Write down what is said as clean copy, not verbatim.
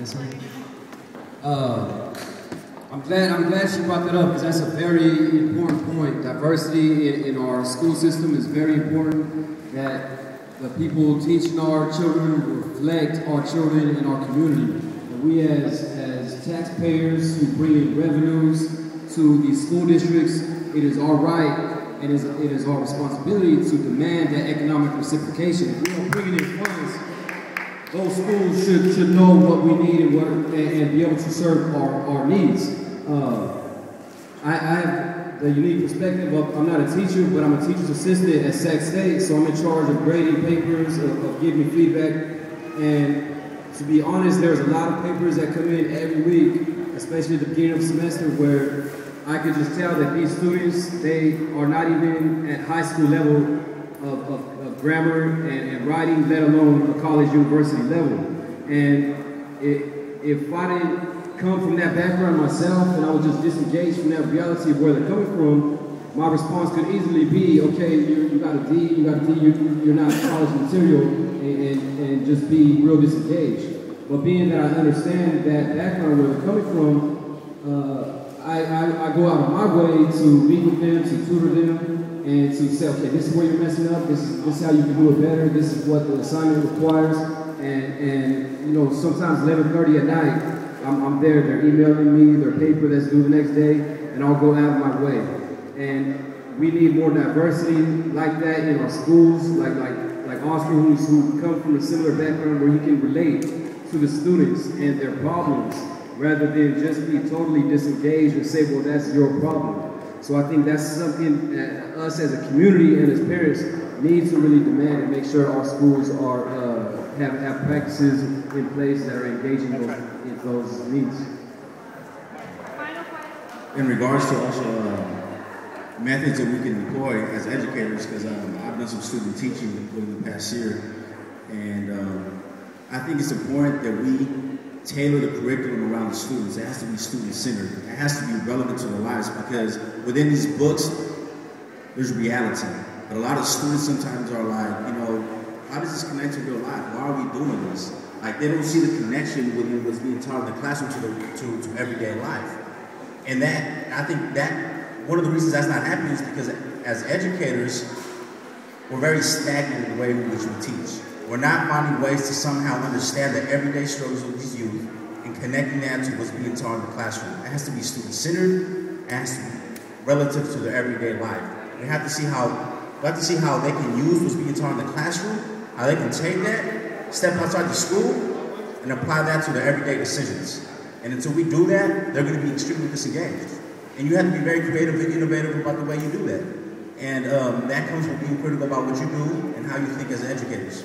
Yes, sir. I'm glad she brought that up because that's a very important point. Diversity in our school system is very important. That the people teaching our children reflect our children and our community. And we as taxpayers who bring in revenues to these school districts, it is our right and it is our responsibility to demand that economic reciprocation. If we don't bring in funds, those schools should know what we need and be able to serve our needs. I have the unique perspective of, I'm not a teacher, but I'm a teacher's assistant at Sac State, so I'm in charge of grading papers, of giving feedback. And to be honest, there's a lot of papers that come in every week, especially at the beginning of the semester, where I could just tell that these students, they are not even at high school level of grammar and writing, let alone a college university level. And if I didn't come from that background myself and I was just disengaged from that reality of where they're coming from, my response could easily be, okay, you got a D, you're not college material, and just be real disengaged. But being that I understand that background where they're coming from, I go out of my way to meet with them, to tutor them, and to say, okay, this is where you're messing up, this is how you can do it better, this is what the assignment requires, and you know, sometimes 11:30 at night, I'm there, they're emailing me their paper that's due the next day, and I'll go out of my way. And we need more diversity like that in our schools, like Oscar, who come from a similar background where he can relate to the students and their problems, rather than just be totally disengaged and say, well, that's your problem. So I think that's something that us as a community and as parents need to really demand and make sure our schools are have practices in place that are engaging those needs. In regards to also methods that we can deploy as educators, because I've done some student teaching over the past year, and I think it's important that we tailor the curriculum around the students. It has to be student-centered. It has to be relevant to their lives, because within these books, there's reality. But a lot of students sometimes are like, you know, how does this connect to real life? Why are we doing this? Like, they don't see the connection within what's being taught in the classroom to everyday life. And that, I think that, one of the reasons that's not happening is because as educators, we're very stagnant in the way in which we teach. We're not finding ways to somehow understand the everyday struggles of these youth and connecting that to what's being taught in the classroom. It has to be student-centered. It has to be relative to their everyday life. We have to see how they can use what's being taught in the classroom, how they can take that, step outside the school, and apply that to their everyday decisions. And until we do that, they're going to be extremely disengaged. And you have to be very creative and innovative about the way you do that. And that comes with being critical about what you do and how you think as educators.